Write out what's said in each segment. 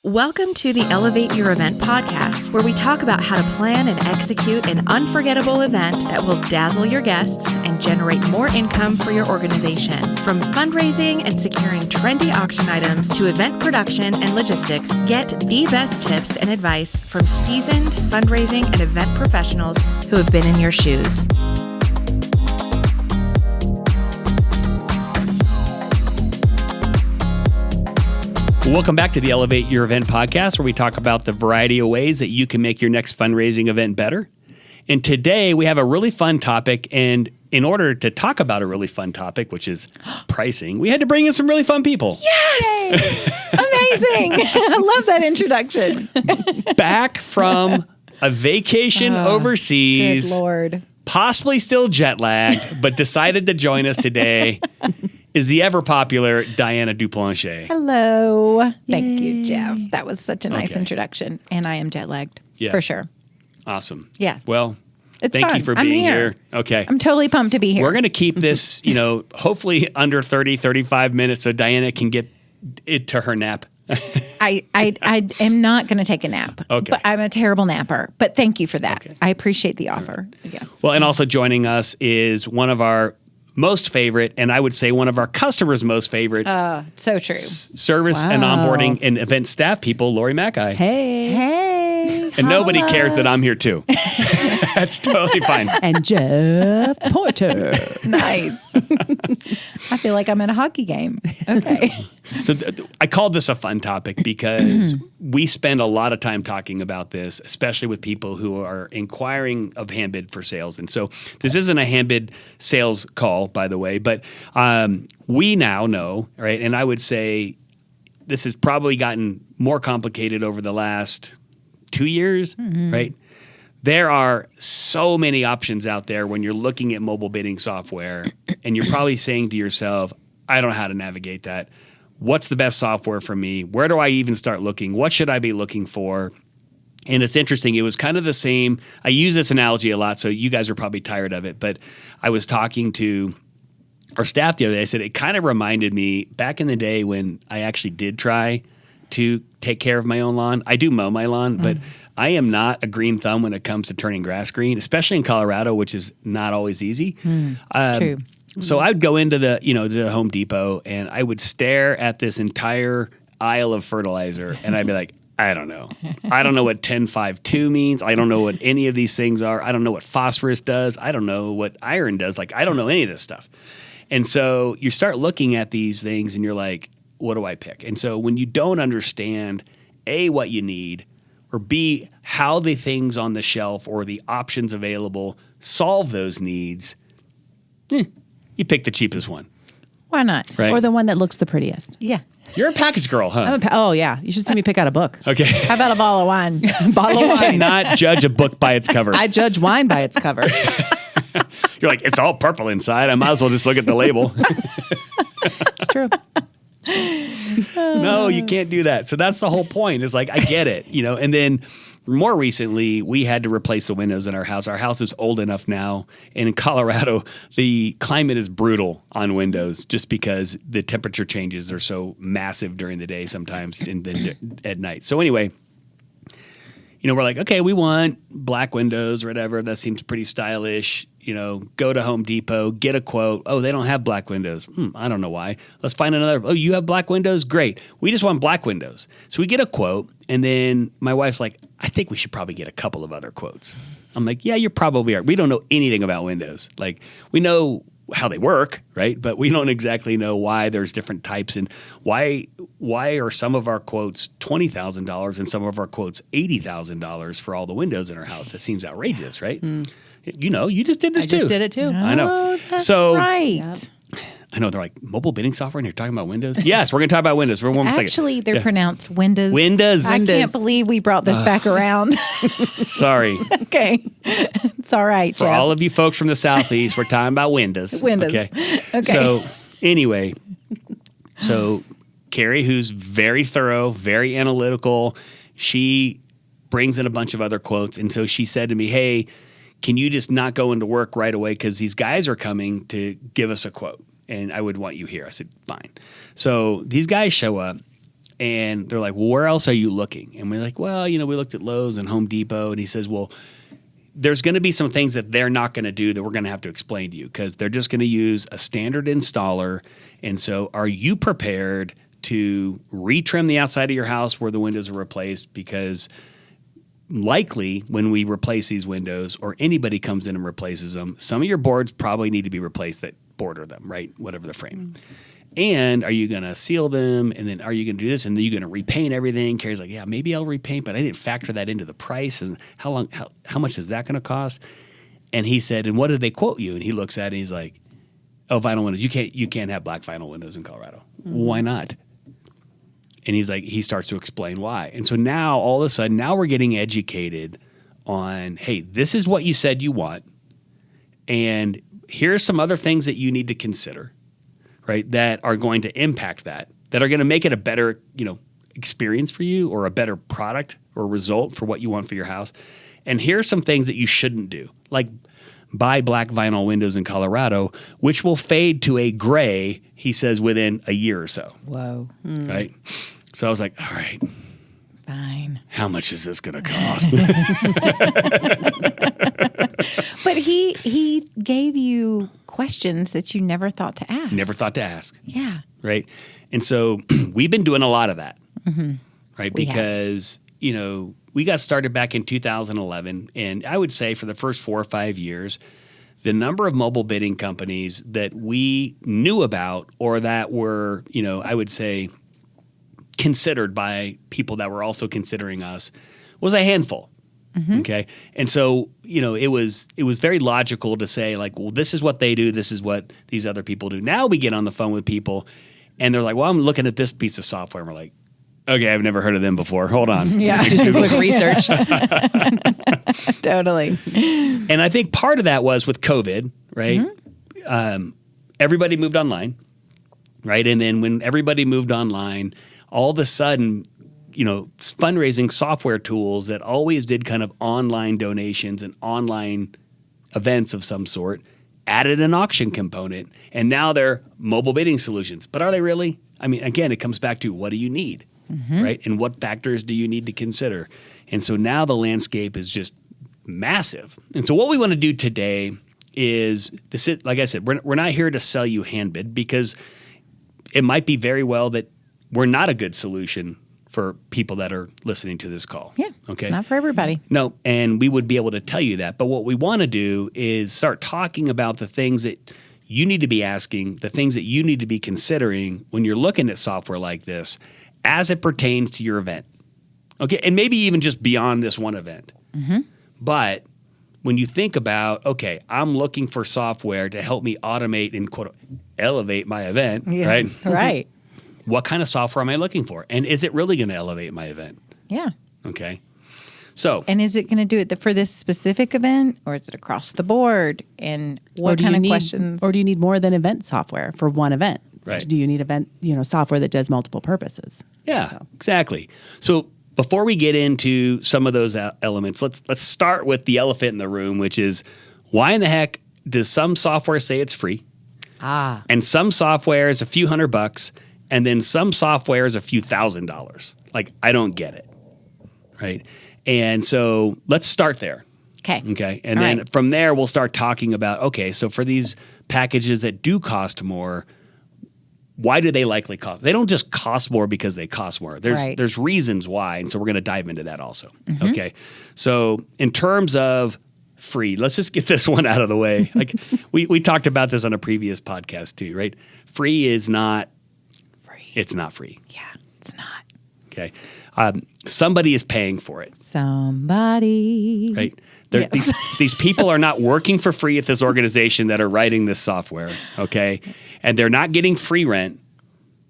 Welcome to the Elevate Your Event podcast, where we talk about how to plan and execute an unforgettable event that will dazzle your guests and generate more income for your organization. From fundraising and securing trendy auction items to event production and logistics, get the best tips and advice from seasoned fundraising and event professionals who have been in your shoes. Welcome back to the Elevate Your Event podcast, where we talk about the variety of ways that you can make your next fundraising event better. And today we have a really fun topic. And in order to talk about a really fun topic, which is pricing, we had to bring in some really fun people. Yes! Amazing. I love that introduction. Back from a vacation overseas. Good Lord. Possibly still jet lagged, but decided to join us today is the ever popular Diana Duplanche. Hello. Thank you, Jeff. That was such a nice introduction. And I am jet lagged for sure. Awesome. Yeah. Well, it's thank fun. you for I'm being here. Okay. I'm totally pumped to be here. We're going to keep this, hopefully under 30, 35 minutes so Diana can get it to her nap. I am not going to take a nap. Okay. But I'm a terrible napper. But thank you for that. Okay. I appreciate the offer. Yes. Well, and also joining us is one of our most favorite, and I would say one of our customers' most favorite So true. service and onboarding and event staff people, Lori Mackay. Hey. And nobody cares that I'm here too. That's totally fine. And Jeff Porter. Nice. I feel like I'm at a hockey game. Okay. So I called this a fun topic because we spend a lot of time talking about this, especially with people who are inquiring of Handbid for sales. And so this isn't a Handbid sales call, by the way, but we now know, right? And I would say this has probably gotten more complicated over the last 2 years, right? There are so many options out there when you're looking at mobile bidding software, and you're probably saying to yourself, I don't know how to navigate that. What's the best software for me? Where do I even start looking? What should I be looking for? And it's interesting. It was kind of the same. I use this analogy a lot, so you guys are probably tired of it. But I was talking to our staff the other day. I said it kind of reminded me back in the day when I actually did try to take care of my own lawn. I do mow my lawn, but I am not a green thumb when it comes to turning grass green, especially in Colorado, which is not always easy. True. So I'd go into the Home Depot and I would stare at this entire aisle of fertilizer and I'd be like, I don't know. I don't know what 1052 means. I don't know what any of these things are. I don't know what phosphorus does. I don't know what iron does. Like, I don't know any of this stuff. And so you start looking at these things and you're like, what do I pick? And so when you don't understand, A, what you need, or B, how the things on the shelf or the options available solve those needs, you pick the cheapest one. Why not? Right? Or the one that looks the prettiest. Yeah. You're a package girl, huh? Oh, yeah. You should see me pick out a book. Okay. How about a bottle of wine? Bottle of I wine. cannot judge a book by its cover. I judge wine by its cover. You're like, it's all purple inside. I might as well just look at the label. It's true. No, you can't do that. So that's the whole point. Is like, I get it, and then more recently, we had to replace the windows in our house. Our house is old enough now, and in Colorado, the climate is brutal on windows just because the temperature changes are so massive during the day sometimes and then at night. So anyway, we're like, okay, we want black windows or whatever. That seems pretty stylish. Go to Home Depot, get a quote. Oh, they don't have black windows. I don't know why. Let's find another. Oh, you have black windows? Great. We just want black windows. So we get a quote, and then my wife's like, I think we should probably get a couple of other quotes. I'm like, yeah, you're probably right. We don't know anything about windows. Like, we know how they work, right? But we don't exactly know why there's different types and why are some of our quotes $20,000 and some of our quotes $80,000 for all the windows in our house. That seems outrageous, right? You just did this too. I just did it too. I know. Oh, that's So right. Yep. I know they're like mobile bidding software and you're talking about Windows. Yes, we're going to talk about Windows for one second. Actually, they're pronounced Windows. Windows. I can't believe we brought this back around. Sorry. Okay. It's all right, For Jeff. all of you folks from the Southeast, we're talking about Windows. Windows. Okay. Okay. So anyway, Carrie, who's very thorough, very analytical, she brings in a bunch of other quotes. And so she said to me, hey, can you just not go into work right away? Because these guys are coming to give us a quote. And I would want you here. I said, fine. So these guys show up And they're like, well, where else are you looking? And we're like, well, we looked at Lowe's and Home Depot. And he says, well, there's going to be some things that they're not going to do that we're going to have to explain to you because they're just going to use a standard installer. And so are you prepared to retrim the outside of your house where the windows are replaced? Because likely when we replace these windows or anybody comes in and replaces them, some of your boards probably need to be replaced that border them, right? Whatever the frame. And are you going to seal them? And then are you going to do this? And then you're going to repaint everything? Carrie's like, yeah, maybe I'll repaint, but I didn't factor that into the price. And how much is that going to cost? And he said, and what did they quote you? And he looks at it and he's like, oh, vinyl windows. You can't have black vinyl windows in Colorado. Why not? And he's like, he starts to explain why. And so now all of a sudden, now we're getting educated on, hey, this is what you said you want. And here's some other things that you need to consider. Right, that are going to impact that are going to make it a better, experience for you or a better product or result for what you want for your house. And here are some things that you shouldn't do, like buy black vinyl windows in Colorado, which will fade to a gray, he says, within a year or so. Whoa. Right? So I was like, all right. Fine. How much is this going to cost? But he gave you questions that you never thought to ask. Never thought to ask. Yeah. Right? And so we've been doing a lot of that. Right? We Because, we got started back in 2011. And I would say for the first 4 or 5 years, the number of mobile bidding companies that we knew about or that were, I would say, considered by people that were also considering us was a handful. Okay. And so, it was very logical to say like, well, this is what they do. This is what these other people do. Now we get on the phone with people and they're like, well, I'm looking at this piece of software. And we're like, okay, I've never heard of them before. Hold on. Yeah. Do some quick research. Totally. And I think part of that was with COVID, right? Everybody moved online, right? And then when everybody moved online, all of a sudden, fundraising software tools that always did kind of online donations and online events of some sort added an auction component. And now they're mobile bidding solutions. But are they really? I mean, again, it comes back to what do you need, right? And what factors do you need to consider? And so now the landscape is just massive. And so what we want to do today is, like I said, we're not here to sell you Handbid because it might be very well that we're not a good solution for people that are listening to this call. Yeah. Okay. It's not for everybody. No, and we would be able to tell you that. But what we want to do is start talking about the things that you need to be asking, the things that you need to be considering when you're looking at software like this as it pertains to your event. Okay. And maybe even just beyond this one event. But when you think about, okay, I'm looking for software to help me automate and quote elevate my event, right? Right. What kind of software am I looking for? And is it really going to elevate my event? Yeah. Okay. So, And is it going to do it for this specific event or is it across the board? And what kind of questions? Or do you need more than event software for one event? Right. Do you need event, software that does multiple purposes? yeah, exactly. So before we get into some of those elements, let's start with the elephant in the room, which is why in the heck does some software say it's free? And some software is a few $100, and then some software is a few $1,000s. Like, I don't get it, right? And so let's start there. Okay. And then from there, we'll start talking about, okay, so for these packages that do cost more, why do they likely cost? They don't just cost more because they cost more. There's reasons why, and so we're going to dive into that also. Okay. So in terms of free, let's just get this one out of the way. Like we talked about this on a previous podcast too, right? Free is not free. It's not free. Yeah, it's not. Okay. Somebody is paying for it. Somebody. Right. Yes. These people are not working for free at this organization that are writing this software. Okay. And they're not getting free rent.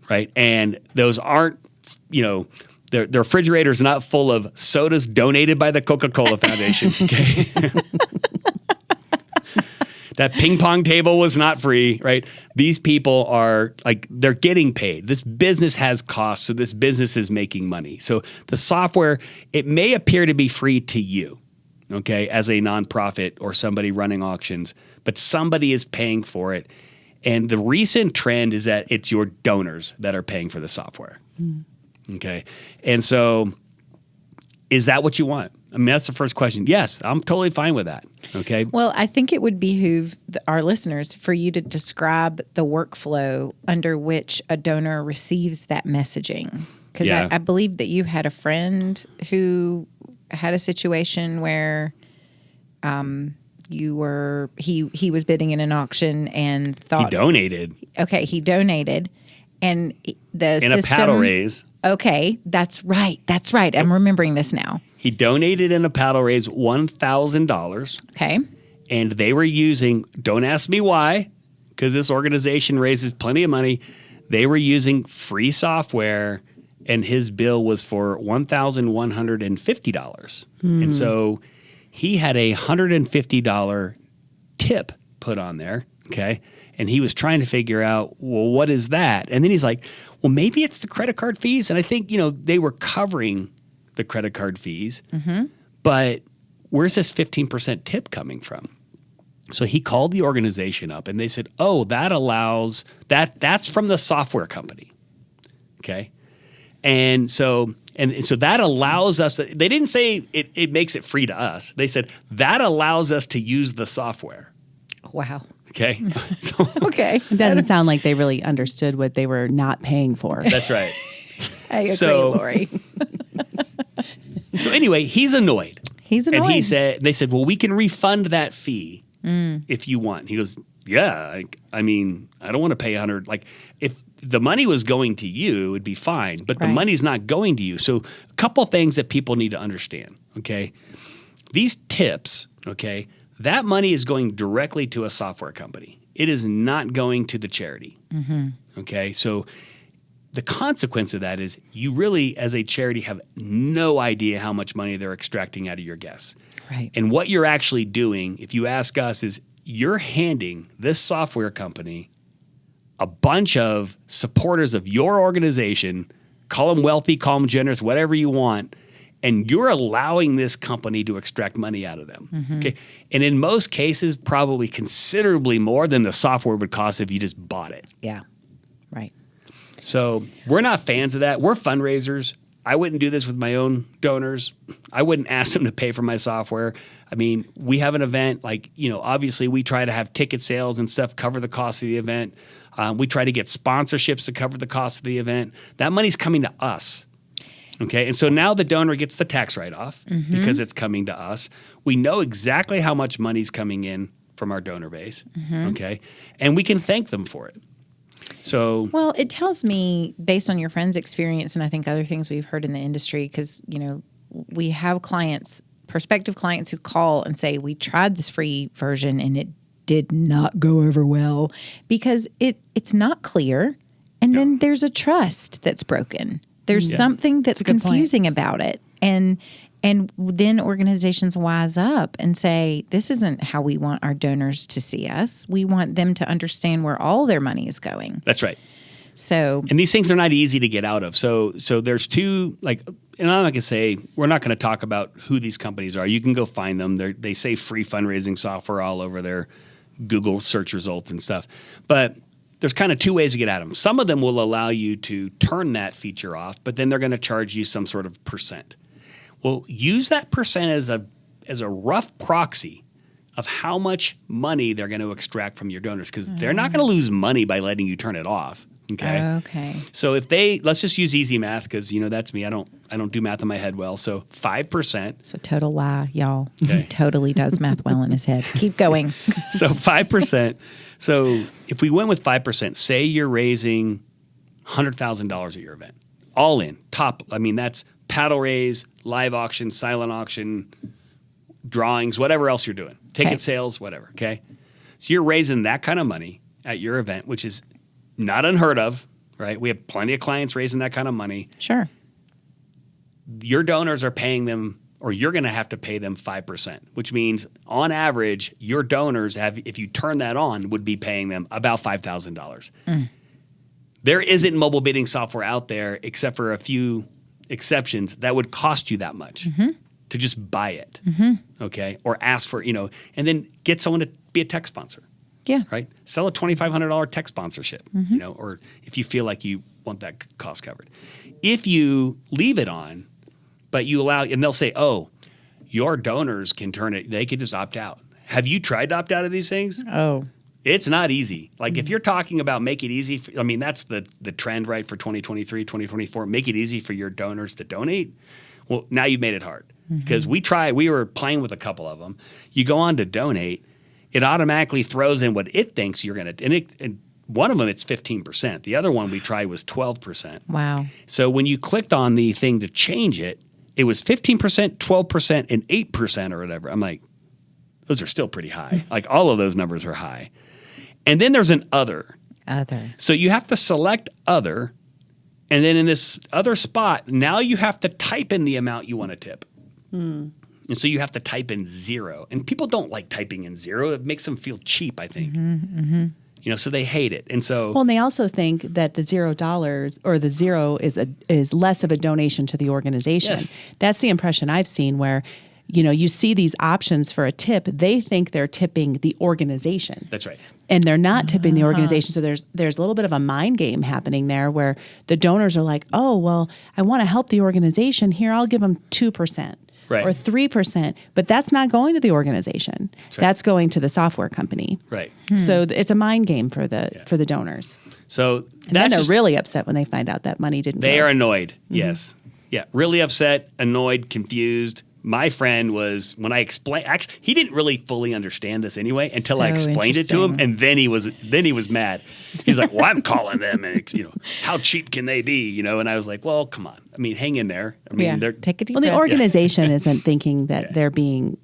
Right. And those aren't, their refrigerator's not full of sodas donated by the Coca-Cola Foundation. Okay. That ping pong table was not free, right? These people are they're getting paid. This business has costs, so this business is making money. So the software, it may appear to be free to you, okay, as a nonprofit or somebody running auctions, but somebody is paying for it. And the recent trend is that it's your donors that are paying for the software. Okay. And so is that what you want? I mean, that's the first question. Yes, I'm totally fine with that. Okay. Well, I think it would behoove our listeners for you to describe the workflow under which a donor receives that messaging. Because I believe that you had a friend who had a situation where he was bidding in an auction and thought he donated. Okay, he donated, and the in system, a paddle raise. Okay, that's right. I'm remembering this now. He donated in a paddle raise $1,000. Okay. And they were using, don't ask me why, because this organization raises plenty of money. They were using free software, and his bill was for $1,150. And so he had a $150 tip put on there, okay? And he was trying to figure out, well, what is that? And then he's like, well, maybe it's the credit card fees. And I think, they were covering the credit card fees, but where's this 15% tip coming from? So he called the organization up and they said, oh, that allows, that's from the software company, okay? And so that allows us, they didn't say it makes it free to us. They said that allows us to use the software. Wow. Okay. Okay. It doesn't sound like they really understood what they were not paying for. That's right. I agree, Lori. So anyway, he's annoyed. And they said, well, we can refund that fee if you want. He goes, yeah, I mean, I don't want to pay $100. Like, if the money was going to you, it'd be fine, but the money's not going to you. So a couple things that people need to understand, okay? These tips, okay, that money is going directly to a software company. It is not going to the charity, okay? So the consequence of that is you really, as a charity, have no idea how much money they're extracting out of your guests. Right. And what you're actually doing, if you ask us, is you're handing this software company a bunch of supporters of your organization, call them wealthy, call them generous, whatever you want, and you're allowing this company to extract money out of them. Okay. And in most cases, probably considerably more than the software would cost if you just bought it. Yeah. Right. So we're not fans of that. We're fundraisers. I wouldn't do this with my own donors. I wouldn't ask them to pay for my software. I mean, we have an event, obviously we try to have ticket sales and stuff cover the cost of the event. We try to get sponsorships to cover the cost of the event. That money's coming to us. Okay, and so now the donor gets the tax write-off because it's coming to us. We know exactly how much money's coming in from our donor base, okay? And we can thank them for it. So, well, it tells me, based on your friend's experience, and I think other things we've heard in the industry, because we have prospective clients who call and say, we tried this free version and it did not go over well because it's not clear, and then there's a trust that's broken. There's something that's confusing about it, and then organizations wise up and say, this isn't how we want our donors to see us. We want them to understand where all their money is going. That's right. So, and these things are not easy to get out of. So there's two, and I'm not going to say, we're not going to talk about who these companies are. You can go find them. They say free fundraising software all over their Google search results and stuff. But there's kind of two ways to get at them. Some of them will allow you to turn that feature off, but then they're going to charge you some sort of percent. Well, use that percent as a rough proxy of how much money they're going to extract from your donors, because they're not going to lose money by letting you turn it off. Okay. Okay. So let's just use easy math, because that's me. I don't do math in my head well. So 5%. It's a total lie, y'all. Okay. He totally does math well in his head. Keep going. So 5%. So if we went with 5%, say you're raising $100,000 at your event, all in, top. I mean, that's paddle raise, live auction, silent auction, drawings, whatever else you're doing, ticket sales, whatever. Okay. So you're raising that kind of money at your event, which is not unheard of, right? We have plenty of clients raising that kind of money. Sure. Your donors are paying them, or you're going to have to pay them 5%, which means on average, your donors have, if you turn that on, would be paying them about $5,000. There isn't mobile bidding software out there, except for a few exceptions, that would cost you that much to just buy it, okay? Or ask for, and then get someone to be a tech sponsor. Yeah. Right. Sell a $2,500 tech sponsorship, or if you feel like you want that cost covered. If you leave it on, but you allow, and they'll say, oh, your donors can turn it, they could just opt out. Have you tried to opt out of these things? Oh. It's not easy. Like if you're talking about make it easy, that's the trend, right, for 2023, 2024, make it easy for your donors to donate. Well, now you've made it hard because we were playing with a couple of them. You go on to donate, it automatically throws in what it thinks you're going to, and one of them, it's 15%. The other one we tried was 12%. Wow. So when you clicked on the thing to change it, it was 15%, 12%, and 8% or whatever. I'm like, those are still pretty high. Like all of those numbers are high. And then there's an other. So you have to select other. And then in this other spot, now you have to type in the amount you want to tip. And so you have to type in 0. And people don't like typing in 0. It makes them feel cheap, I think. So they hate it. And so Well, and they also think that the $0 or the 0 is less of a donation to the organization. Yes. That's the impression I've seen where you see these options for a tip. They think they're tipping the organization. That's right. And they're not tipping the organization. So there's a little bit of a mind game happening there where the donors are like, oh, well, I want to help the organization. Here, I'll give them 2%. Right. Or 3%, but that's not going to the organization. That's going to the software company. Right. So it's a mind game for the donors. So And then they're really upset when they find out that money didn't They go. are annoyed. Yes. Yeah. Really upset, annoyed, confused. My friend was, when I explained, actually, he didn't really fully understand this anyway until I So explained it to him, interesting. and then he was mad. He's like, "Well, I'm calling them, and how cheap can they be?" And I was like, "Well, come on. hang in there. They're Take a deep Well, the breath. organization isn't thinking that they're being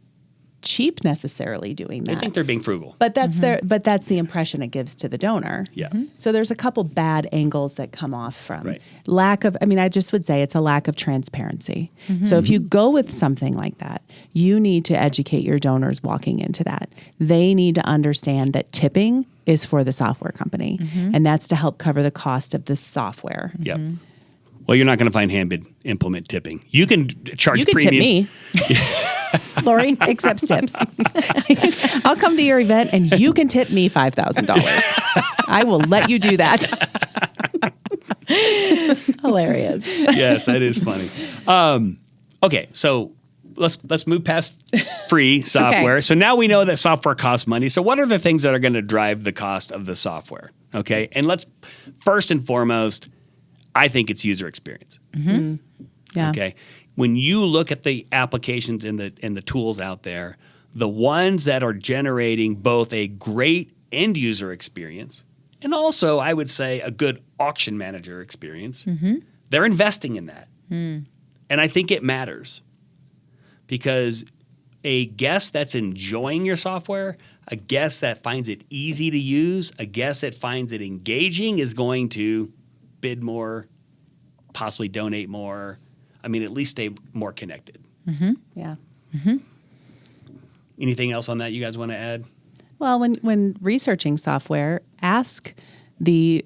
cheap necessarily doing that. They think they're being frugal. But that's that's the impression it gives to the donor. Yeah. So there's a couple bad angles that come off from Right. lack of, I just would say it's a lack of transparency. So if you go with something like that, you need to educate your donors walking into that. They need to understand that tipping is for the software company, and that's to help cover the cost of the software. Yep. Well, you're not going to find Handbid implement tipping. You can charge You can tip premiums. me. Lori accepts tips. I'll come to your event and you can tip me $5,000. I will let you do that. Hilarious. Yes, that is funny. Okay, so let's move past free software. Okay. So now we know that software costs money. So what are the things that are going to drive the cost of the software? Okay, and let's first and foremost, I think it's user experience. Yeah. Okay, when you look at the applications and the tools out there, the ones that are generating both a great end user experience and also, I would say, a good auction manager experience, they're investing in that. And I think it matters because a guest that's enjoying your software, a guest that finds it easy to use, a guest that finds it engaging is going to bid more, possibly donate more. At least stay more connected. Yeah. Anything else on that you guys want to add? Well, when researching software, ask the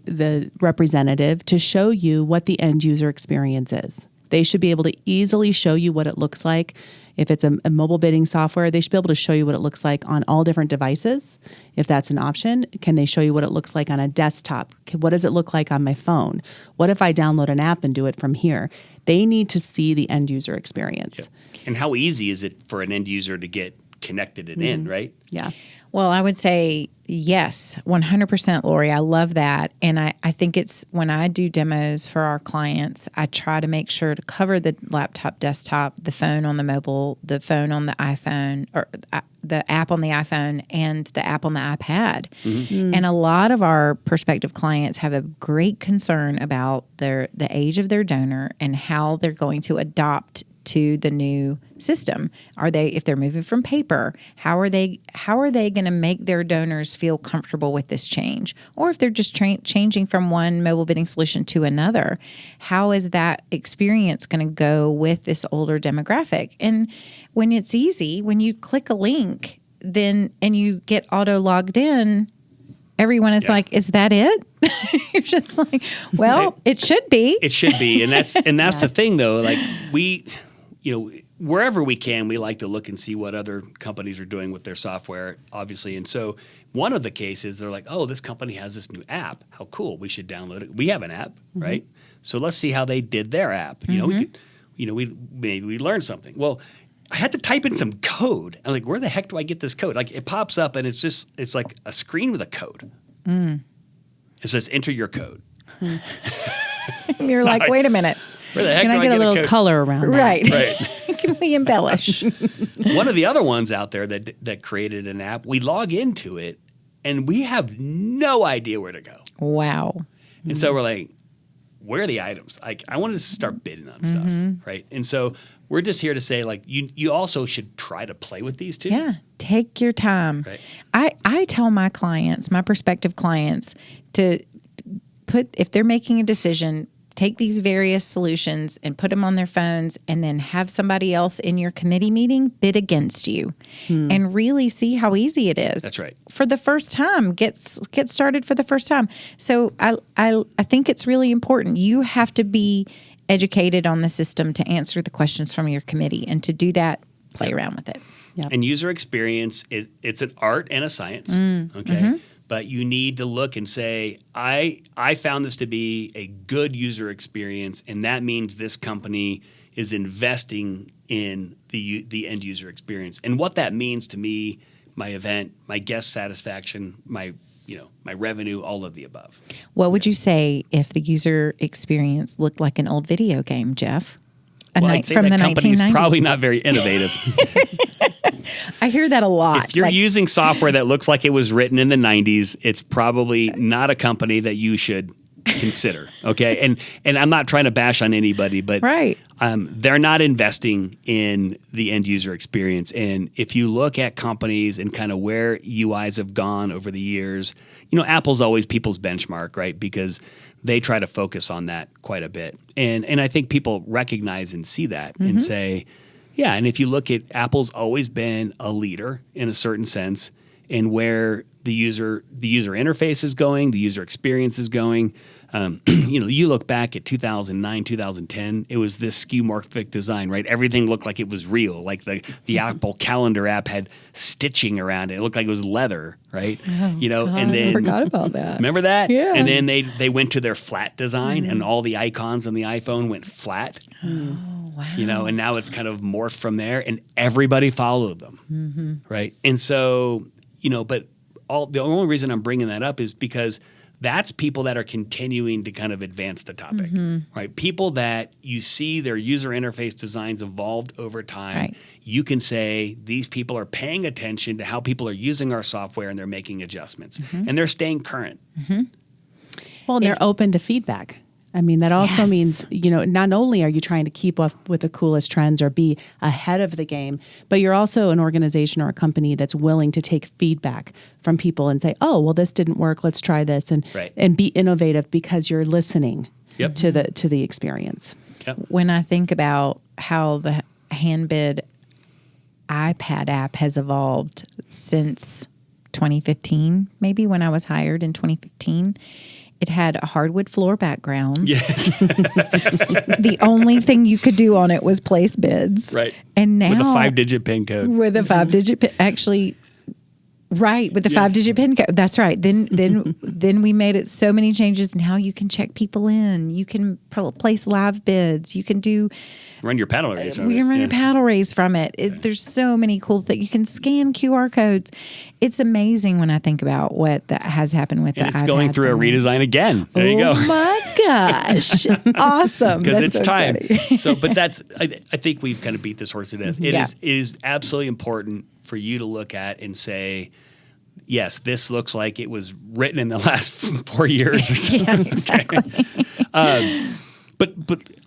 representative to show you what the end user experience is. They should be able to easily show you what it looks like. If it's a mobile bidding software, they should be able to show you what it looks like on all different devices. If that's an option, can they show you what it looks like on a desktop? What does it look like on my phone? What if I download an app and do it from here? They need to see the end user experience. And how easy is it for an end user to get connected and in, right? Yeah. Well, I would say yes, 100%, Lori. I love that. And I think it's when I do demos for our clients, I try to make sure to cover the laptop, desktop, the phone on the mobile, the phone on the iPhone, or the app on the iPhone and the app on the iPad. And a lot of our prospective clients have a great concern about the age of their donor and how they're going to adopt to the new system. If they're moving from paper, how are they going to make their donors feel comfortable with this change? Or if they're just changing from one mobile bidding solution to another, how is that experience going to go with this older demographic? And when it's easy, when you click a link, and you get auto logged in, everyone is like, "Is that it?" You're just like, "Well, it should be." It should be, and that's the thing though. Like wherever we can, we like to look and see what other companies are doing with their software, obviously. And so one of the cases, they're like, oh, this company has this new app. How cool. We should download it. We have an app, right? So let's see how they did their app. We learned something. Well, I had to type in some code. I'm like, where the heck do I get this code? Like, it pops up and it's like a screen with a code. It says, enter your code. You're like, wait a minute. Where the heck Can do I get a little code? color around that? Right. Can we embellish? One of the other ones out there that created an app, we log into it and we have no idea where to go. Wow. And so we're like, where are the items? Like, I wanted to start bidding on stuff, right? And so we're just here to say, like, you also should try to play with these too. Yeah, take your time. Right. I tell my clients, my prospective clients, to if they're making a decision, take these various solutions and put them on their phones, and then have somebody else in your committee meeting bid against you, and really see how easy it is. That's right. For the first time, get started for the first time. So I think it's really important. You have to be educated on the system to answer the questions from your committee, and to do that, play around with it. Yep. And user experience, it's an art and a science, okay? But you need to look and say, I found this to be a good user experience, and that means this company is investing in the end user experience. And what that means to me, my event, my guest satisfaction, my revenue, all of the above. What would you say if the user experience looked like an old video game, Jeff? I'd say that company is probably not very innovative. I hear that a lot. If you're using software that looks like it was written in the 90s, it's probably not a company that you should consider, okay? And I'm not trying to bash on anybody, but they're not investing in the end user experience. And if you look at companies and kind of where UIs have gone over the years, Apple's always people's benchmark, right? Because they try to focus on that quite a bit. And I think people recognize and see that and say, yeah, and if you look at Apple's always been a leader in a certain sense in where the user interface is going, the user experience is going. You look back at 2009, 2010, it was this skeuomorphic design, right? Everything looked like it was real. Like the Apple Calendar app had stitching around it. It looked like it was leather, right? Oh, God, and then I forgot about that. Remember that? Yeah. And then they went to their flat design, and all the icons on the iPhone went flat. Oh, wow. And now it's kind of morphed from there, and everybody followed them, right? And so, but the only reason I'm bringing that up is because that's people that are continuing to kind of advance the topic, right? People that you see their user interface designs evolved over time. Right. You can say these people are paying attention to how people are using our software, and they're making adjustments, and they're staying current. Well, and they're open to feedback. I mean, that also means, not only are you trying to keep up with the coolest trends or be ahead of the game, but you're also an organization or a company that's willing to take feedback from people and say, oh, well, this didn't work. Let's try this, and be innovative because you're listening to the experience. Yep. When I think about how the Handbid iPad app has evolved since 2015, maybe when I was hired in 2015, it had a hardwood floor background. Yes. The only thing you could do on it was place bids. Right. And now with a 5-digit PIN code. With a 5-digit PIN, actually, right, with the 5-digit PIN code. That's right. Then we made it so many changes. Now you can check people in. You can place live bids. You can run your paddle race. We can run your paddle race from it. There's so many cool things. You can scan QR codes. It's amazing when I think about what that has happened with the iPad. It's going through a redesign again. There you go. Oh my gosh. Awesome. Because it's so time. exciting. So, but I think we've kind of beat this horse to death. It is absolutely important for you to look at and say, yes, this looks like it was written in the last 4 years or so. Yeah, exactly. But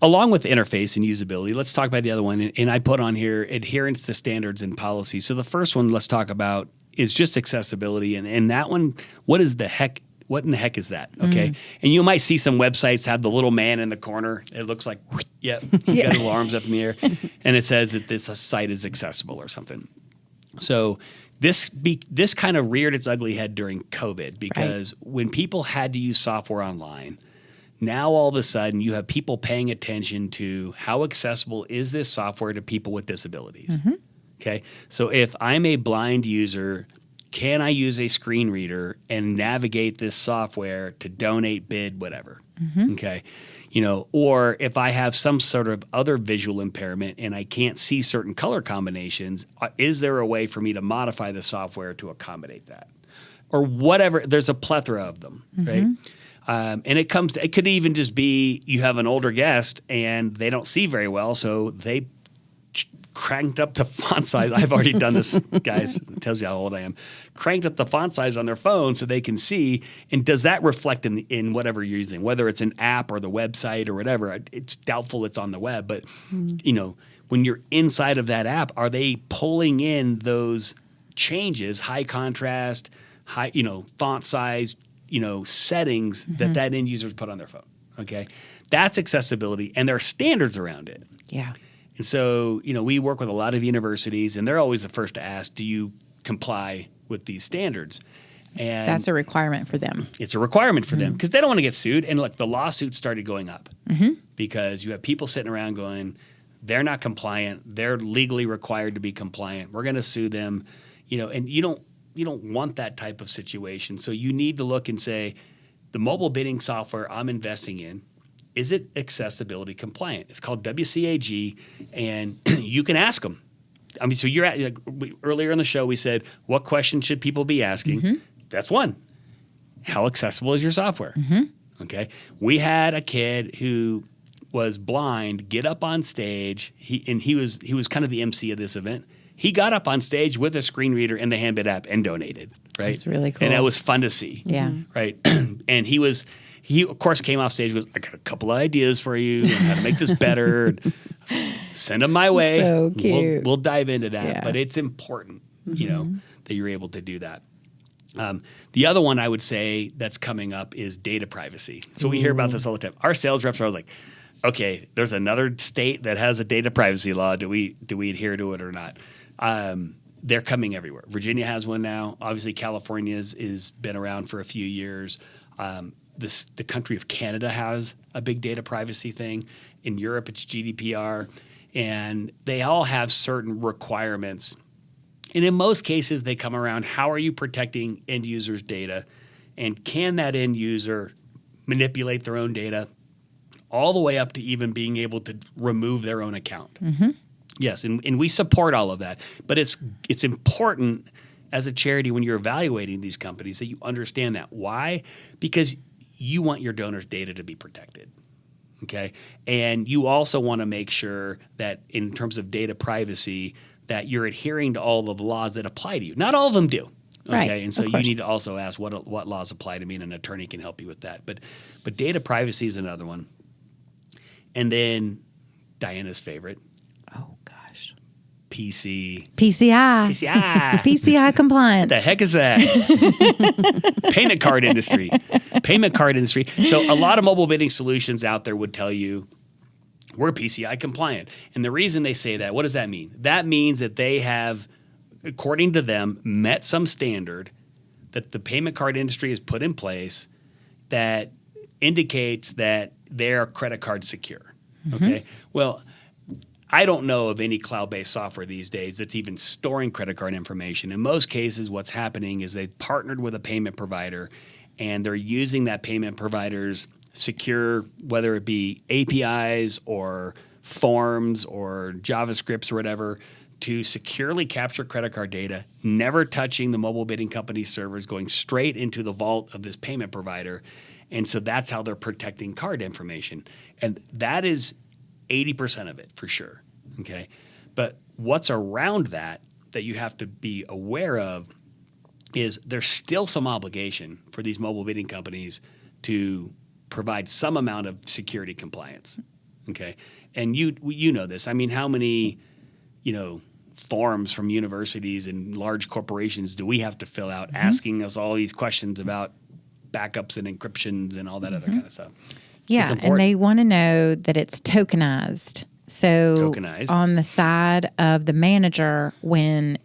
along with interface and usability, let's talk about the other one. And I put on here adherence to standards and policy. So the first one let's talk about is just accessibility. And that one, what in the heck is that? Okay. And you might see some websites have the little man in the corner. It looks like, he's got his little arms up in the air. And it says that this site is accessible or something. So this kind of reared its ugly head during COVID because when people had to use software online, Now all of a sudden you have people paying attention to how accessible is this software to people with disabilities. Okay, so if I'm a blind user, can I use a screen reader and navigate this software to donate, bid, whatever? Okay, or if I have some sort of other visual impairment and I can't see certain color combinations, is there a way for me to modify the software to accommodate that? Or whatever, there's a plethora of them, right? And it could even just be you have an older guest and they don't see very well, so they cranked up the font size. I've already done this, guys. It tells you how old I am. Cranked up the font size on their phone so they can see. And does that reflect in whatever you're using, whether it's an app or the website or whatever? It's doubtful it's on the web, but when you're inside of that app, are they pulling in those changes, high contrast, high font size, settings that end users put on their phone? Okay, that's accessibility, and there are standards around it. Yeah. And so, we work with a lot of universities, and they're always the first to ask, do you comply with these standards? And So that's a requirement for them. it's a requirement for them because they don't want to get sued. And look, the lawsuits started going up because you have people sitting around going, they're not compliant. They're legally required to be compliant. We're going to sue them, and you don't want that type of situation. So you need to look and say, the mobile bidding software I'm investing in, is it accessibility compliant? It's called WCAG, and you can ask them. I mean, so earlier in the show, we said, what questions should people be asking? That's one. How accessible is your software? Okay. We had a kid who was blind get up on stage. He was kind of the MC of this event. He got up on stage with a screen reader and the Handbid app and donated. Right. That's really cool. And that was fun to see. Yeah. Right. And he of course came off stage and goes, I got a couple of ideas for you on how to make this better. Send them my way. So cute. We'll dive into that. Yeah. But it's important, that you're able to do that. The other one I would say that's coming up is data privacy. So we hear about this all the time. Our sales reps are always like, okay, there's another state that has a data privacy law. Do we adhere to it or not? They're coming everywhere. Virginia has one now. Obviously, California's is been around for a few years. The country of Canada has a big data privacy thing. In Europe, it's GDPR. And they all have certain requirements. And in most cases, they come around, how are you protecting end users' data? And can that end user manipulate their own data all the way up to even being able to remove their own account? Yes, and we support all of that. But it's important as a charity when you're evaluating these companies that you understand that. Why? Because you want your donors' data to be protected. Okay? And you also want to make sure that in terms of data privacy, that you're adhering to all of the laws that apply to you. Not all of them do. Okay, Right, and so of you course. need to also ask what laws apply to me, and an attorney can help you with that. But data privacy is another one. And then Diana's favorite, Oh, gosh. PCI. PCI. PCI compliance. The heck is that? Payment card industry. So a lot of mobile bidding solutions out there would tell you we're PCI compliant. And the reason they say that, what does that mean? That means that they have, according to them, met some standard that the payment card industry has put in place that indicates that they're credit card secure. Okay? Well, I don't know of any cloud-based software these days that's even storing credit card information. In most cases, what's happening is they've partnered with a payment provider, and they're using that payment provider's secure, whether it be APIs or forms or JavaScripts or whatever, to securely capture credit card data, never touching the mobile bidding company servers, going straight into the vault of this payment provider. And so that's how they're protecting card information. And that is 80% of it for sure, okay? But what's around that you have to be aware of is there's still some obligation for these mobile bidding companies to provide some amount of security compliance, okay? And you know this. I mean, how many, forms from universities and large corporations do we have to fill out asking us all these questions about backups and encryptions and all that other kind of stuff? Yeah, and they want to know that it's tokenized. So on the side of the manager, when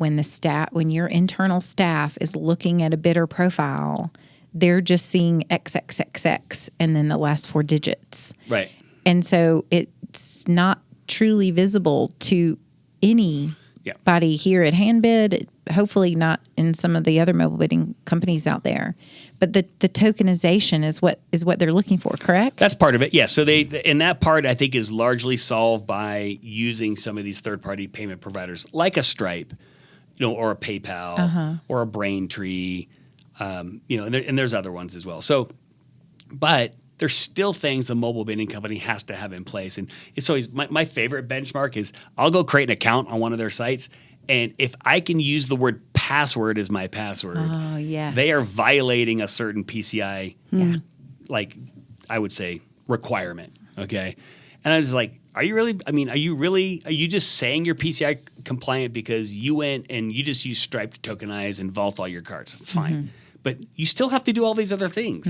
your internal staff is looking at a bidder profile, they're just seeing XXXX and then the last 4 digits. Right. And so it's not truly visible to anybody here at Handbid, hopefully not in some of the other mobile bidding companies out there. But the tokenization is what they're looking for, correct? That's part of it. Yeah. So and that part I think is largely solved by using some of these third-party payment providers like a Stripe, or a PayPal or a Braintree, and there's other ones as well. So, but there's still things a mobile bidding company has to have in place. And it's always my favorite benchmark is I'll go create an account on one of their sites. And if I can use the word password as my password, they are violating a certain PCI, like I would say, requirement. Okay. And I was like, are you just saying you're PCI compliant because you went and you just used Stripe to tokenize and vault all your cards? Fine. But you still have to do all these other things.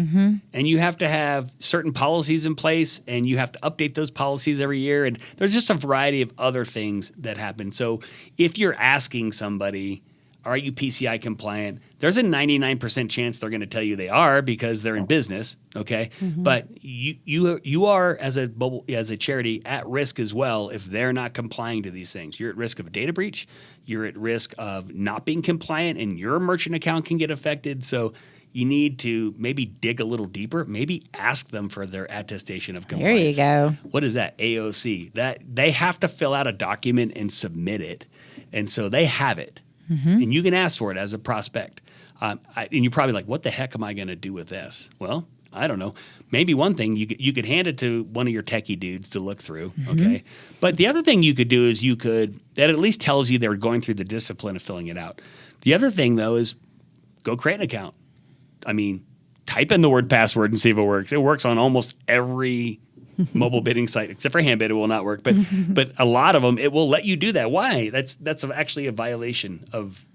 And you have to have certain policies in place, and you have to update those policies every year. And there's just a variety of other things that happen. So if you're asking somebody, are you PCI compliant? There's a 99% chance they're going to tell you they are because they're in business, okay? But you are, as a charity, at risk as well if they're not complying to these things. You're at risk of a data breach. You're at risk of not being compliant, and your merchant account can get affected. So you need to maybe dig a little deeper, maybe ask them for their attestation of compliance. There you go. What is that? AOC. That they have to fill out a document and submit it. And so they have it. And you can ask for it as a prospect. And you're probably like, what the heck am I going to do with this? Well, I don't know. Maybe one thing, you could hand it to one of your techie dudes to look through, okay? But the other thing you could do is that at least tells you they're going through the discipline of filling it out. The other thing, though, is go create an account. I mean, type in the word password and see if it works. It works on almost every mobile bidding site, except for Handbid, it will not work. But a lot of them, it will let you do that. Why? That's actually a violation of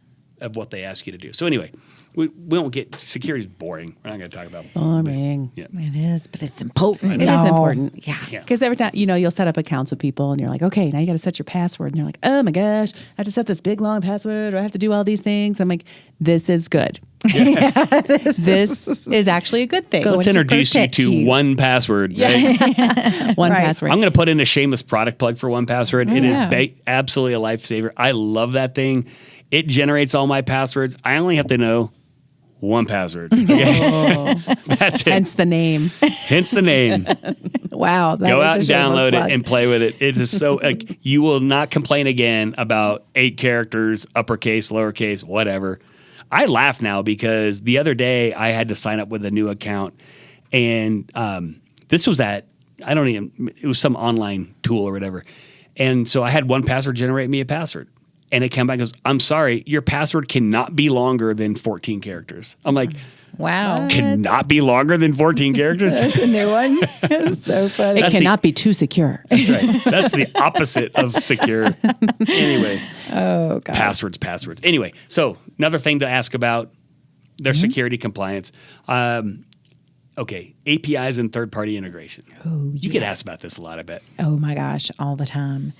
what they ask you to do. So anyway, we won't get security is boring. We're not going to talk about boring. It is, but it's important. It is important. Yeah. Because every time, you'll set up accounts with people and you're like, okay, now you got to set your password. And they're like, oh my gosh, I have to set this big long password, or I have to do all these things. I'm like, this is good. This is actually a good thing. Let's introduce you to 1Password. Right? 1Password. I'm going to put in a shameless product plug for 1Password. It is absolutely a lifesaver. I love that thing. It generates all my passwords. I only have to know 1Password. Okay? That's it. Hence the name. Wow. Go out and download it and play with it. It is so, you will not complain again about 8 characters, uppercase, lowercase, whatever. I laugh now because the other day I had to sign up with a new account, and this was it was some online tool or whatever. And so I had 1Password generate me a password. And it came back and goes, I'm sorry, your password cannot be longer than 14 characters. I'm like, wow. Cannot be longer than 14 characters? That's a new one. That's so funny. It cannot be too secure. That's right. That's the opposite of secure. Anyway. Oh, God. Passwords. Anyway, so another thing to ask about their security compliance. Okay, APIs and third-party integration. Oh, you get asked about this a lot, I bet. Oh, my gosh, all the time.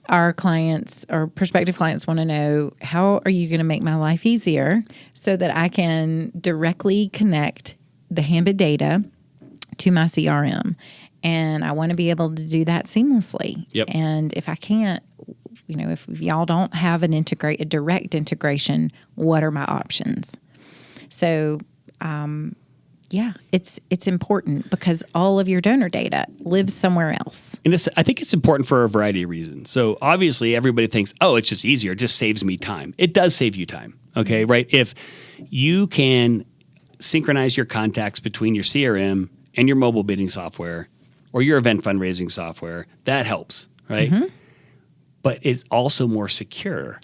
Our clients or prospective clients want to know, how are you going to make my life easier so that I can directly connect the Handbid data to my CRM? And I want to be able to do that seamlessly. Yep. And if I can't, if y'all don't have a direct integration, what are my options? So, it's important because all of your donor data lives somewhere else. And I think it's important for a variety of reasons. So obviously everybody thinks, oh, it's just easier. It just saves me time. It does save you time. Okay, right? If you can synchronize your contacts between your CRM and your mobile bidding software or your event fundraising software, that helps, right? But it's also more secure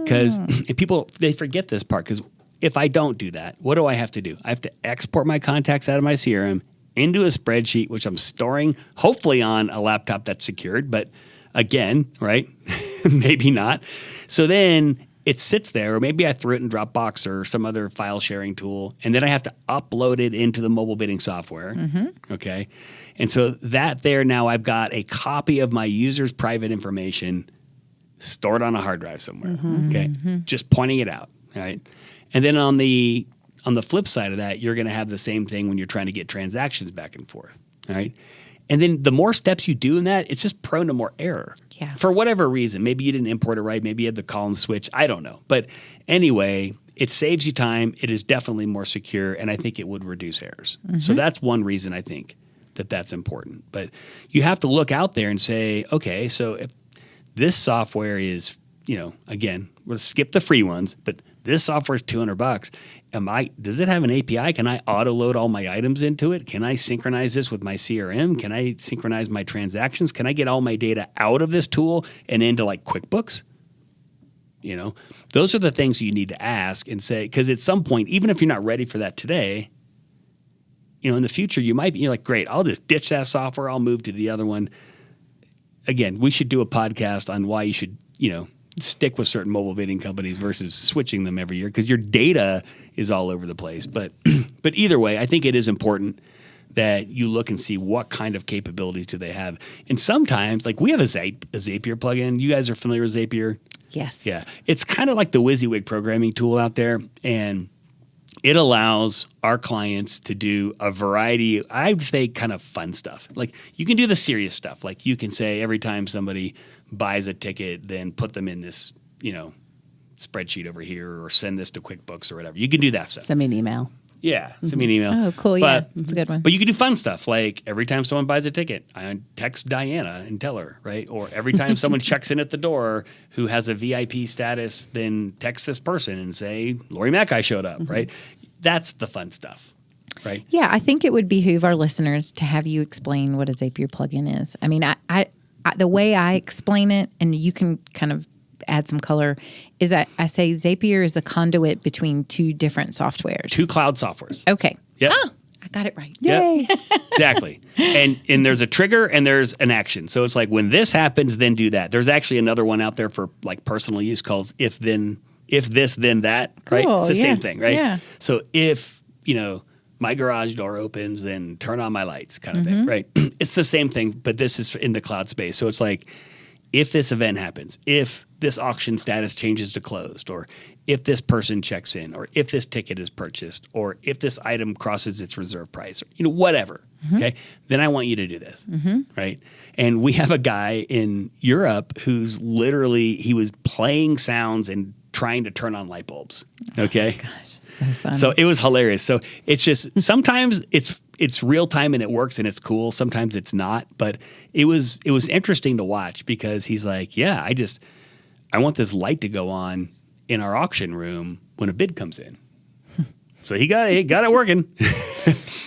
because people, they forget this part because if I don't do that, what do I have to do? I have to export my contacts out of my CRM into a spreadsheet, which I'm storing hopefully on a laptop that's secured. But again, right, maybe not. So then it sits there, or maybe I threw it in Dropbox or some other file sharing tool, and then I have to upload it into the mobile bidding software. Okay. And so that there now I've got a copy of my user's private information stored on a hard drive somewhere. Okay. Just pointing it out. Right. And then on the on the flip side of that, you're going to have the same thing when you're trying to get transactions back and forth. All right. And then the more steps you do in that, it's just prone to more error. Yeah. For whatever reason. Maybe you didn't import it right. Maybe you had the column switch. I don't know. But anyway, it saves you time. It is definitely more secure. And I think it would reduce errors. So that's one reason I think that that's important. But you have to look out there and say, okay, so if this software is, again, we'll skip the free ones, but this software is $200. Does it have an API? Can I auto load all my items into it? Can I synchronize this with my CRM? Can I synchronize my transactions? Can I get all my data out of this tool and into like QuickBooks? Those are the things you need to ask and say, because at some point, even if you're not ready for that today, in the future, you might be like, great, I'll just ditch that software. I'll move to the other one. Again, we should do a podcast on why you should, stick with certain mobile bidding companies versus switching them every year because your data is all over the place. But either way, I think it is important that you look and see what kind of capabilities do they have. And sometimes, like we have a Zapier plugin. You guys are familiar with Zapier? Yes. Yeah. It's kind of like the WYSIWYG programming tool out there. And it allows our clients to do a variety, I would say, kind of fun stuff. Like you can do the serious stuff. Like you can say every time somebody buys a ticket, then put them in this, spreadsheet over here or send this to QuickBooks or whatever. You can do that stuff. Send me an email. Yeah, send me an email. Oh, cool. Yeah, that's a good one. But you can do fun stuff like every time someone buys a ticket, I text Diana and tell her, right? Or every time someone checks in at the door who has a VIP status, then text this person and say, Lori Mackay showed up, right? That's the fun stuff, right? Yeah, I think it would behoove our listeners to have you explain what a Zapier plugin is. I mean, I the way I explain it, and you can kind of add some color, is I say Zapier is a conduit between two different softwares. Two cloud softwares. Okay. Yep. I got it right. Yay. Yep. Exactly. And there's a trigger and there's an action. So it's like when this happens, then do that. There's actually another one out there for like personal use called if this, then that, right? Cool, It's the same thing, right? Yeah. So if, my garage door opens, then turn on my lights kind of thing, right? It's the same thing, but this is in the cloud space. So it's like, if this event happens, if this auction status changes to closed, or if this person checks in, or if this ticket is purchased, or if this item crosses its reserve price, or, whatever, okay, then I want you to do this, right? And we have a guy in Europe who's literally, he was playing sounds and trying to turn on light bulbs, okay? Oh my gosh, so fun. So it was hilarious. So it's just, sometimes it's real time and it works and it's cool. Sometimes it's not, but it was interesting to watch because he's like, yeah, I want this light to go on in our auction room when a bid comes in. So he got it working.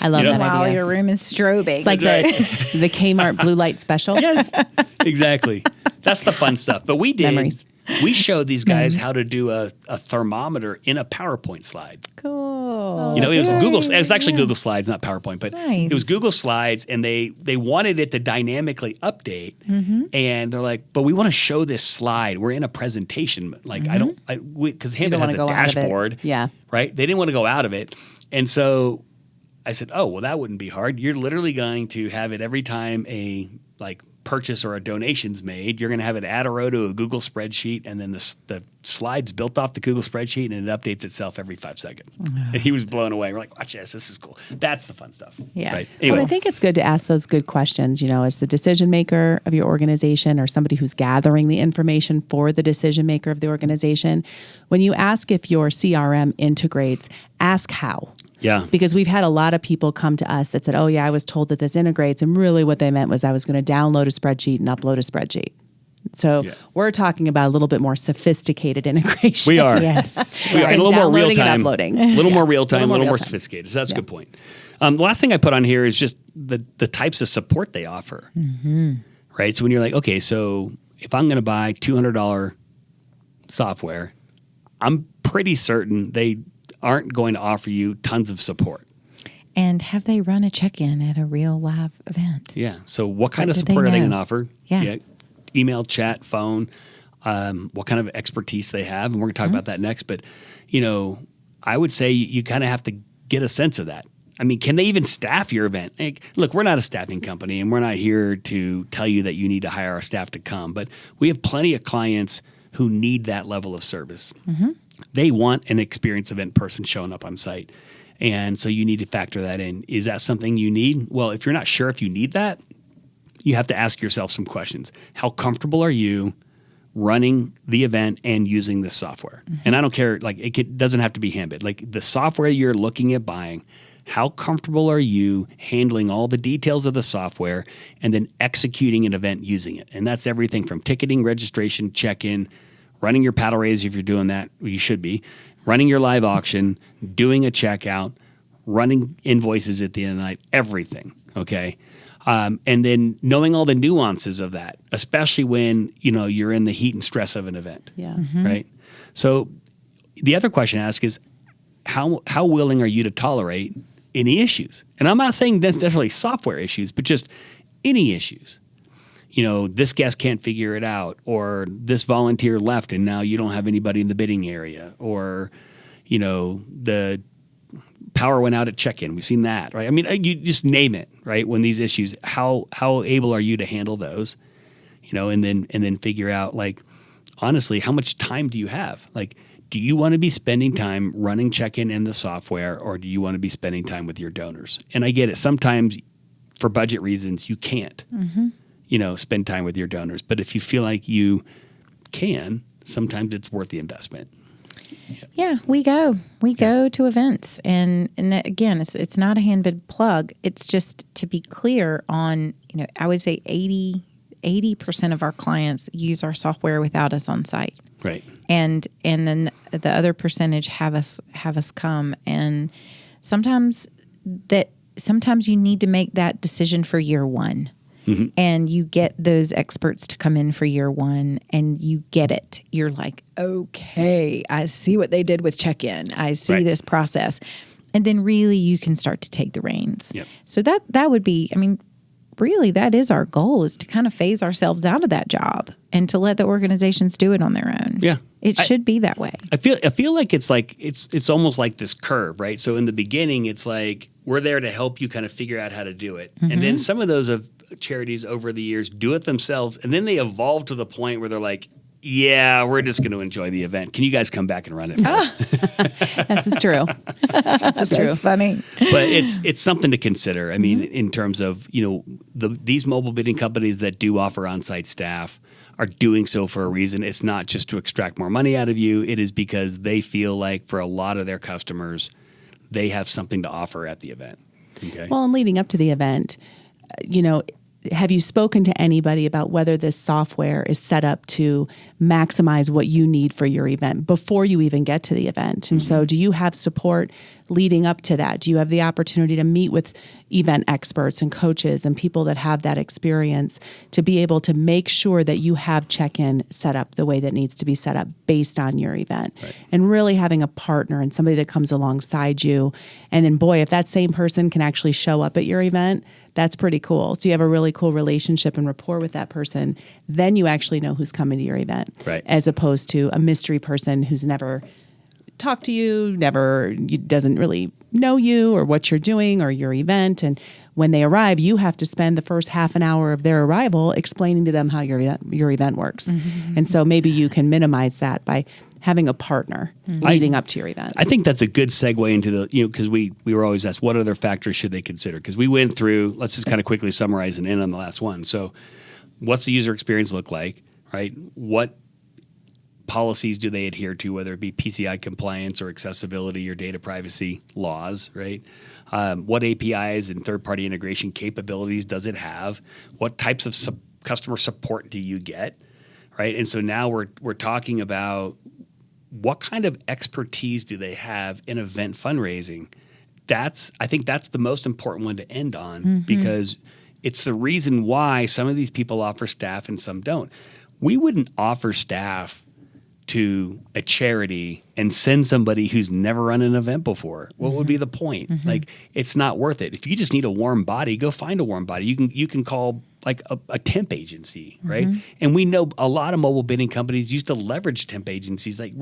I love that While idea. your room is strobing. It's like the Kmart blue light special. Yes, exactly. That's the fun stuff. But we did. Memories. We showed these guys how to do a thermometer in a PowerPoint slide. Cool. It was Google. It was actually Google Slides, not PowerPoint, but Nice. it was Google Slides, and they wanted it to dynamically update. And they're like, "But we want to show this slide. We're in a presentation. Like, because Handbid has a go out of it. dashboard. Yeah. right. They didn't want to go out of it, and so I said, "Oh, well, that wouldn't be hard. You're literally going to have it every time a purchase or a donation's made. You're going to have it add a row to a Google spreadsheet, and then the slides built off the Google spreadsheet, and it updates itself every 5 seconds." And he was blown away. We're like, "Watch this. This is cool." That's the fun stuff. Yeah. Right. Well, Anyway, I think it's good to ask those good questions, as the decision maker of your organization or somebody who's gathering the information for the decision maker of the organization. When you ask if your CRM integrates, ask how. yeah. Because we've had a lot of people come to us that said, oh, yeah, I was told that this integrates. And really what they meant was I was going to download a spreadsheet and upload a spreadsheet. So we're talking about a little bit more sophisticated integration. We are. Yes. We are. And a little more real Downloading and time. uploading. A little more real time, a little real more time. sophisticated. So that's a good point. The last thing I put on here is just the types of support they offer. Right. So when you're like, okay, so if I'm going to buy $200 software, I'm pretty certain they aren't going to offer you tons of support. And have they run a check-in at a real live event? Yeah. So what kind of did they support are they know? going to offer? Yeah. Email, chat, phone, what kind of expertise they have. And we're going to talk about that next. But, I would say you kind of have to get a sense of that. I mean, can they even staff your event? Look, we're not a staffing company, and we're not here to tell you that you need to hire our staff to come. But we have plenty of clients who need that level of service. they want an experienced event person showing up on site. And so you need to factor that in. Is that something you need? Well, if you're not sure if you need that, you have to ask yourself some questions. How comfortable are you running the event and using this software? And I don't care, like it doesn't have to be Handbid. Like the software you're looking at buying, how comfortable are you handling all the details of the software and then executing an event using it? And that's everything from ticketing, registration, check-in, running your paddle raise if you're doing that, you should be, running your live auction, doing a checkout, running invoices at the end of the night, everything, okay? And then knowing all the nuances of that, especially when, you're in the heat and stress of an event, right? So the other question to ask is, how willing are you to tolerate any issues? And I'm not saying necessarily software issues, but just any issues. This guest can't figure it out, or this volunteer left and now you don't have anybody in the bidding area, or, the power went out at check-in. We've seen that, right? I mean, you just name it, right? When these issues, how able are you to handle those, and then figure out, like, honestly, how much time do you have? Like, do you want to be spending time running check-in in the software, or do you want to be spending time with your donors? And I get it. Sometimes for budget reasons, you can't, spend time with your donors. But if you feel like you can, sometimes it's worth the investment. Yeah, we go to events, and that, again, it's not a Handbid plug. It's just to be clear on, I would say 80% of our clients use our software without us on site. Right. And then the other percentage have us come, and sometimes you need to make that decision for year one. And you get those experts to come in for year one, and you get it. You're like, okay, I see what they did with check-in. I see this process. And then really you can start to take the reins. Yep. So that would be, really that is our goal, is to kind of phase ourselves out of that job and to let the organizations do it on their own. Yeah. It should be that way. I feel like it's almost like this curve, right? So in the beginning, it's like we're there to help you kind of figure out how to do it. And then some of those charities over the years do it themselves, and then they evolve to the point where they're like, yeah, we're just going to enjoy the event. Can you guys come back and run it for us? This is true. That's funny. But it's something to consider. I mean, in terms of, these mobile bidding companies that do offer on-site staff are doing so for a reason. It's not just to extract more money out of you. It is because they feel like for a lot of their customers, they have something to offer at the event. Okay. Well, and leading up to the event, have you spoken to anybody about whether this software is set up to maximize what you need for your event before you even get to the event? And so do you have support leading up to that? Do you have the opportunity to meet with event experts and coaches and people that have that experience to be able to make sure that you have check-in set up the way that needs to be set up based on your event? Right. And really having a partner and somebody that comes alongside you. And then, boy, if that same person can actually show up at your event, that's pretty cool. So you have a really cool relationship and rapport with that person. Then you actually know who's coming to your event, right, as opposed to a mystery person who's never talked to you, doesn't really know you or what you're doing or your event. And when they arrive, you have to spend the first half an hour of their arrival explaining to them how your event works. And so maybe you can minimize that by having a partner leading up to your event. I think that's a good segue into the, because we were always asked, what other factors should they consider? Because we went through, let's just kind of quickly summarize and end on the last one. So what's the user experience look like, right? What policies do they adhere to, whether it be PCI compliance or accessibility or data privacy laws, right? What APIs and third-party integration capabilities does it have? What types of customer support do you get, right? And so now we're talking about what kind of expertise do they have in event fundraising? I think that's the most important one to end on, because it's the reason why some of these people offer staff and some don't. We wouldn't offer staff to a charity and send somebody who's never run an event before. What would be the point? Like, it's not worth it. If you just need a warm body, go find a warm body. You can call like a temp agency, right? And we know a lot of mobile bidding companies used to leverage temp agencies. Like,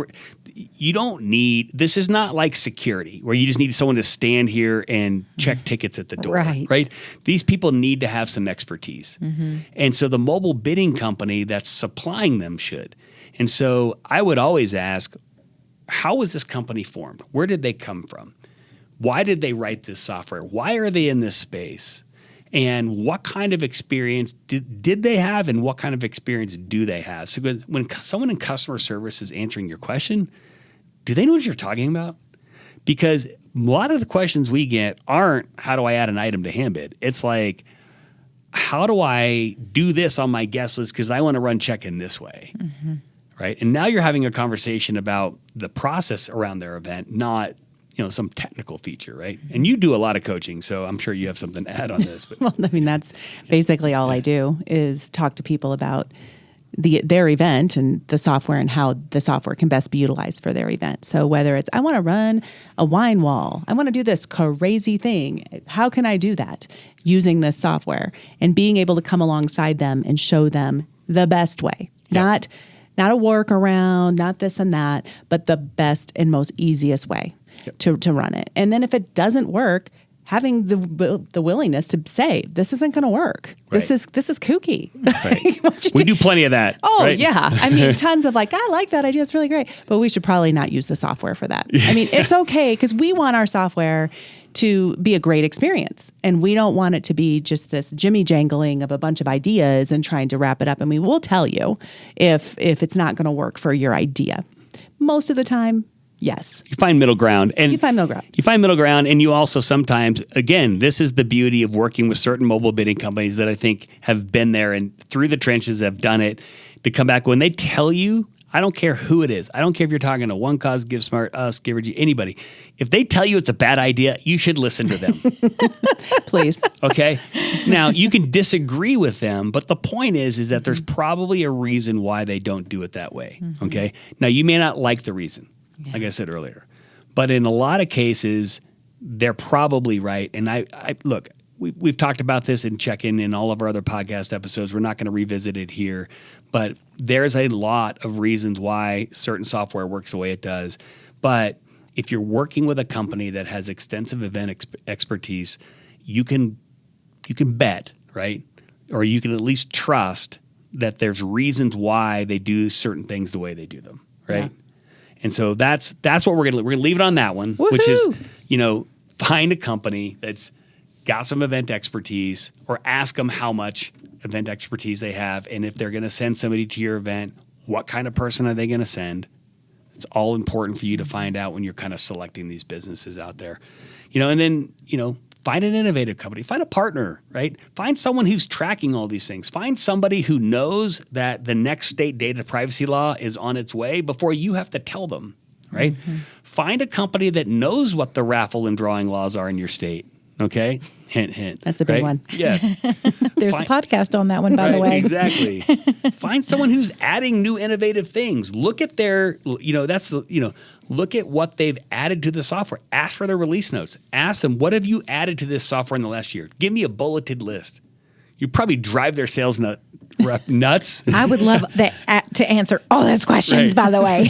you don't need, this is not like security where you just need someone to stand here and check tickets at the door, right? These people need to have some expertise. And so the mobile bidding company that's supplying them should. And so I would always ask, how was this company formed? Where did they come from? Why did they write this software? Why are they in this space? And what kind of experience did they have, and what kind of experience do they have? So when someone in customer service is answering your question, do they know what you're talking about? Because a lot of the questions we get aren't, how do I add an item to Handbid? It's like, how do I do this on my guest list because I want to run check-in this way, right? And now you're having a conversation about the process around their event, not some technical feature, right? And you do a lot of coaching, so I'm sure you have something to add on this. But. Well, I mean, that's basically all I do is talk to people about their event and the software and how the software can best be utilized for their event. So whether it's, I want to run a wine wall, I want to do this crazy thing, how can I do that using this software? And being able to come alongside them and show them the best way, not a workaround, not this and that, but the best and most easiest way to run it. And then if it doesn't work, having the willingness to say, this isn't going to work. Right. This is kooky. Right. We do plenty of that. Oh, right? yeah. I mean, tons of I like that idea. It's really great. But we should probably not use the software for that. I mean, it's okay because we want our software to be a great experience. And we don't want it to be just this jimmy jangling of a bunch of ideas and trying to wrap it up. And we will tell you if it's not going to work for your idea. Most of the time, yes. You find middle ground. And you find middle ground. You find middle ground, and you also sometimes, again, this is the beauty of working with certain mobile bidding companies that I think have been there and through the trenches have done it, to come back when they tell you, I don't care who it is. I don't care if you're talking to One Cause, Give Smart, us, Givergy, anybody. If they tell you it's a bad idea, you should listen to them. Please. Okay? Now, you can disagree with them, but the point is that there's probably a reason why they don't do it that way. Okay? Now, you may not like the reason. Like I said earlier. But in a lot of cases, they're probably right. And I look, we've talked about this in check-in in all of our other podcast episodes. We're not going to revisit it here. But there's a lot of reasons why certain software works the way it does. But if you're working with a company that has extensive event expertise, you can bet, right? Or you can at least trust that there's reasons why they do certain things the way they do them, right? Yeah. And so that's what we're gonna leave it on that one, which is, find a company that's got some event expertise, or ask them how much event expertise they have, and if they're going to send somebody to your event, what kind of person are they going to send? It's all important for you to find out when you're kind of selecting these businesses out there, and then find an innovative company, find a partner, right? Find someone who's tracking all these things. Find somebody who knows that the next state data privacy law is on its way before you have to tell them, right? Find a company that knows what the raffle and drawing laws are in your state, okay? Hint, hint. That's a big one. Yes. There's a podcast on that one, by the way. Exactly. Find someone who's adding new innovative things. Look at their, look at what they've added to the software. Ask for their release notes. Ask them, what have you added to this software in the last year? Give me a bulleted list. You probably drive their sales nuts. I would love to answer all those questions, by the way.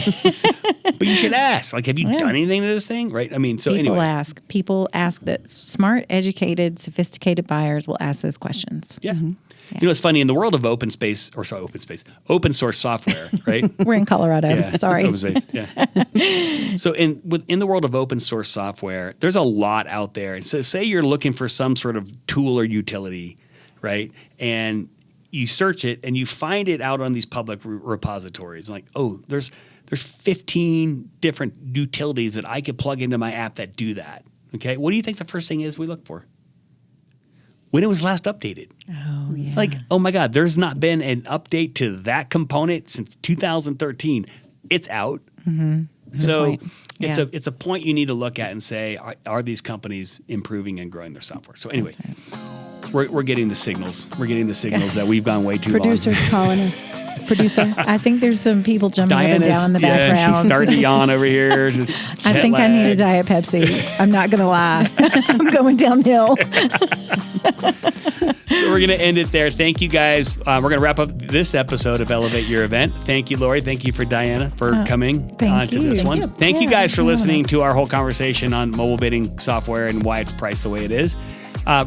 But you should ask. Have you done anything to this thing? Right? I mean, so People anyway. ask. People ask that smart, educated, sophisticated buyers will ask those questions. Yeah. Yeah. It's funny, in the world of open source software, right? We're in Colorado. Yeah. Sorry. Open space. Yeah. So in the world of open source software, there's a lot out there. And so say you're looking for some sort of tool or utility, right? And you search it and you find it out on these public repositories. Like, there's 15 different utilities that I could plug into my app that do that. Okay. What do you think the first thing is we look for? When it was last updated. Oh, yeah. Oh my God, there's not been an update to that component since 2013. It's out. Mm-hmm. So it's a point you need to look at and say, are these companies improving and growing their software? So anyway, we're getting the signals. We're getting the signals that we've gone way too Producers long. calling us. Producer. I think there's some people jumping up and down in the background. She's starting to yawn over here. I think I need a Diet Pepsi. I'm not going to lie. I'm going downhill. So we're going to end it there. Thank you, guys. We're going to wrap up this episode of Elevate Your Event. Thank you, Lori. Thank you for Diana for coming to this one. Thank you guys for listening to our whole conversation on mobile bidding software and why it's priced the way it is.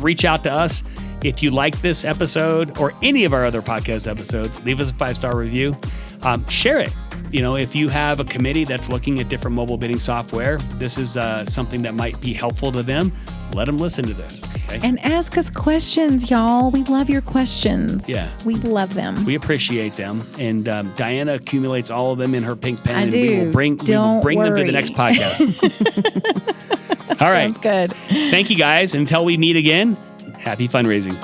Reach out to us. If you like this episode or any of our other podcast episodes, leave us a 5-star review. Share it. if you have a committee that's looking at different mobile bidding software, this is something that might be helpful to them. Let them listen to this. Okay? And ask us questions, y'all. We love your questions. Yeah. We love them. We appreciate them. And Diana accumulates all of them in her pink pen. I and do. We will bring them to the next podcast. All right. Sounds good. Thank you, guys. Until we meet again, happy fundraising.